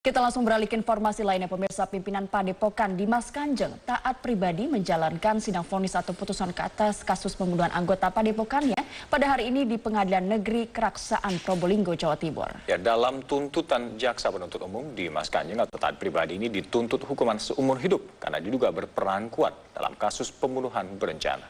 Kita langsung beralih ke informasi lainnya. Pemirsa, pimpinan Padepokan Dimas Kanjeng taat pribadi menjalankan sidang vonis atau putusan ke atas kasus pembunuhan anggota Padepokannya pada hari ini di Pengadilan Negeri Keraksaan Probolinggo, Jawa Timur. Ya, dalam tuntutan jaksa penuntut umum, Dimas Kanjeng atau taat pribadi ini dituntut hukuman seumur hidup karena diduga berperan kuat dalam kasus pembunuhan berencana.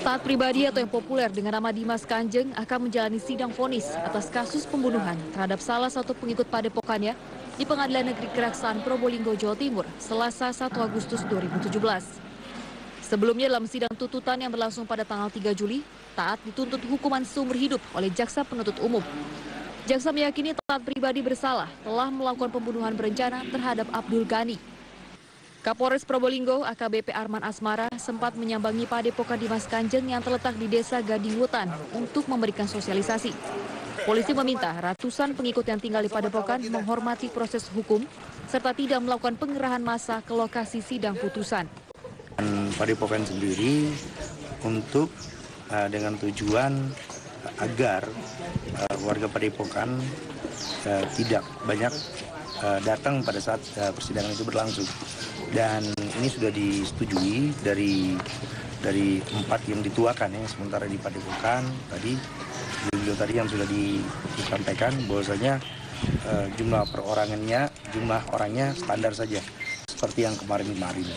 Taat pribadi atau yang populer dengan nama Dimas Kanjeng akan menjalani sidang vonis atas kasus pembunuhan terhadap salah satu pengikut padepokannya di Pengadilan Negeri Keraksaan Probolinggo, Jawa Timur, Selasa 1 Agustus 2017. Sebelumnya dalam sidang tuntutan yang berlangsung pada tanggal 3 Juli, Taat dituntut hukuman seumur hidup oleh jaksa penuntut umum. Jaksa meyakini Taat pribadi bersalah telah melakukan pembunuhan berencana terhadap Abdul Ghani. Kapolres Probolinggo AKBP Arman Asmara sempat menyambangi Padepokan Dimas Kanjeng yang terletak di Desa Gadingwetan untuk memberikan sosialisasi. Polisi meminta ratusan pengikut yang tinggal di Padepokan menghormati proses hukum serta tidak melakukan pengerahan massa ke lokasi sidang putusan. Padepokan sendiri untuk dengan tujuan agar warga Padepokan tidak banyak datang pada saat persidangan itu berlangsung. Dan ini sudah disetujui dari tempat yang dituakan ya, sementara di Padepokan tadi beliau tadi yang sudah disampaikan bahwasanya jumlah orangnya standar saja seperti yang kemarin-kemarin.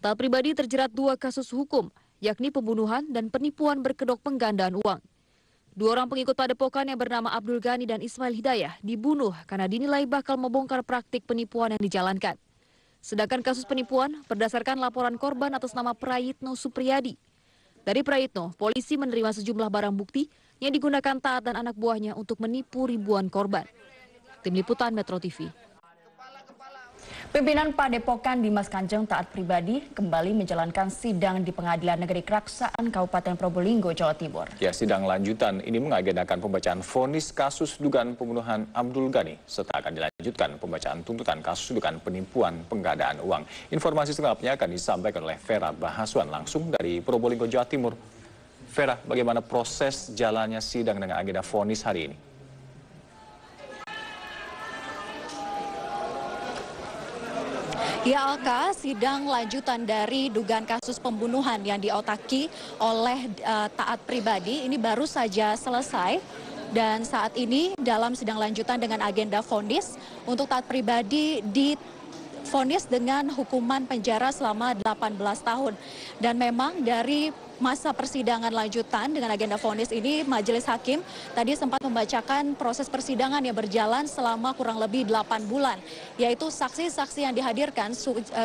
Taat pribadi terjerat 2 kasus hukum, yakni pembunuhan dan penipuan berkedok penggandaan uang. 2 orang pengikut Padepokan yang bernama Abdul Ghani dan Ismail Hidayah dibunuh karena dinilai bakal membongkar praktik penipuan yang dijalankan. Sedangkan kasus penipuan berdasarkan laporan korban atas nama Prayitno Supriyadi. Dari Prayitno, polisi menerima sejumlah barang bukti yang digunakan Taat dan anak buahnya untuk menipu ribuan korban. Tim Liputan Metro TV. Pimpinan Padepokan Dimas Kanjeng taat pribadi kembali menjalankan sidang di Pengadilan Negeri Keraksaan Kabupaten Probolinggo, Jawa Timur. Ya, sidang lanjutan ini mengagendakan pembacaan vonis kasus dugaan pembunuhan Abdul Ghani serta akan dilanjutkan pembacaan tuntutan kasus dugaan penipuan penggandaan uang. Informasi selengkapnya akan disampaikan oleh Vera Bahaswan langsung dari Probolinggo, Jawa Timur. Vera, bagaimana proses jalannya sidang dengan agenda vonis hari ini? Ya Alka, sidang lanjutan dari dugaan kasus pembunuhan yang diotaki oleh taat pribadi ini baru saja selesai. Dan saat ini dalam sidang lanjutan dengan agenda vonis untuk taat pribadi divonis dengan hukuman penjara selama 18 tahun. Dan memang dari masa persidangan lanjutan dengan agenda vonis ini, Majelis Hakim tadi sempat membacakan proses persidangan yang berjalan selama kurang lebih 8 bulan. Yaitu saksi-saksi yang dihadirkan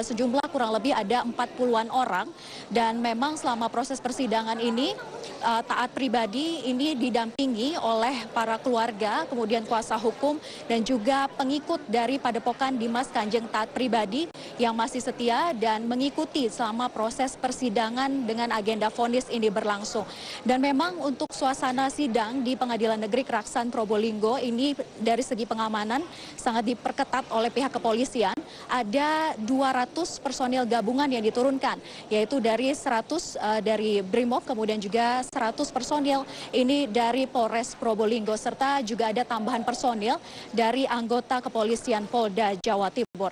sejumlah kurang lebih ada 40-an orang. Dan memang selama proses persidangan ini, taat pribadi ini didampingi oleh para keluarga, kemudian kuasa hukum, dan juga pengikut dari Padepokan Dimas Kanjeng taat pribadi yang masih setia dan mengikuti selama proses persidangan dengan agenda vonis ini berlangsung. Dan memang untuk suasana sidang di Pengadilan Negeri Keraksaan Probolinggo ini dari segi pengamanan sangat diperketat oleh pihak kepolisian. Ada 200 personil gabungan yang diturunkan, yaitu dari 100 dari Brimob, kemudian juga 100 personil ini dari Polres Probolinggo, serta juga ada tambahan personil dari anggota kepolisian Polda Jawa Timur.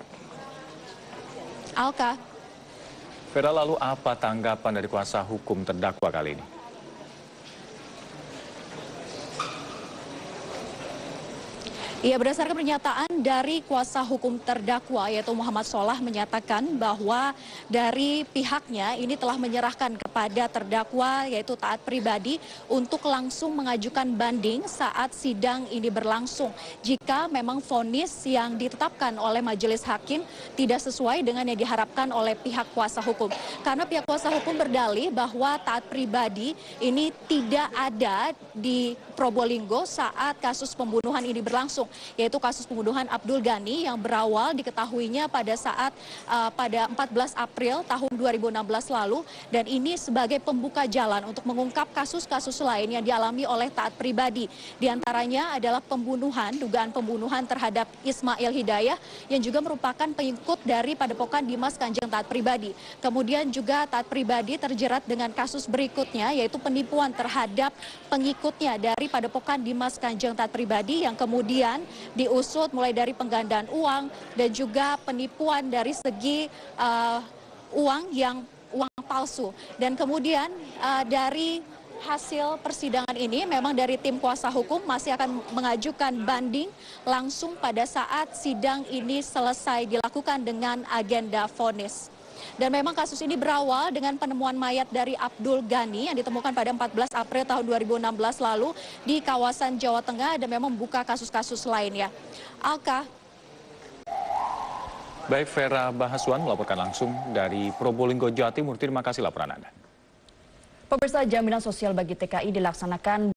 Alka. Vera, lalu apa tanggapan dari kuasa hukum terdakwa kali ini? Ya, berdasarkan pernyataan dari kuasa hukum terdakwa yaitu Muhammad Solah menyatakan bahwa dari pihaknya ini telah menyerahkan kepada terdakwa yaitu taat pribadi untuk langsung mengajukan banding saat sidang ini berlangsung jika memang vonis yang ditetapkan oleh majelis hakim tidak sesuai dengan yang diharapkan oleh pihak kuasa hukum. Karena pihak kuasa hukum berdalih bahwa taat pribadi ini tidak ada di Probolinggo saat kasus pembunuhan ini berlangsung. yaitu kasus pembunuhan Abdul Ghani yang berawal diketahuinya pada saat pada 14 April tahun 2016 lalu, dan ini sebagai pembuka jalan untuk mengungkap kasus-kasus lain yang dialami oleh taat pribadi. Di antaranya adalah dugaan pembunuhan terhadap Ismail Hidayah yang juga merupakan pengikut dari Padepokan Dimas Kanjeng taat pribadi. Kemudian juga taat pribadi terjerat dengan kasus berikutnya, yaitu penipuan terhadap pengikutnya dari Padepokan Dimas Kanjeng taat pribadi yang kemudian diusut mulai dari penggandaan uang dan juga penipuan dari segi uang palsu. Dan kemudian dari hasil persidangan ini memang dari tim kuasa hukum masih akan mengajukan banding langsung pada saat sidang ini selesai dilakukan dengan agenda vonis. Dan memang kasus ini berawal dengan penemuan mayat dari Abdul Ghani yang ditemukan pada 14 April tahun 2016 lalu di kawasan Jawa Tengah dan memang membuka kasus-kasus lainnya. Alka. Baik, Vera Bahaswan melaporkan langsung dari Probolinggo, Jawa Timur. Terima kasih laporan Anda. Pemirsa, jaminan sosial bagi TKI dilaksanakan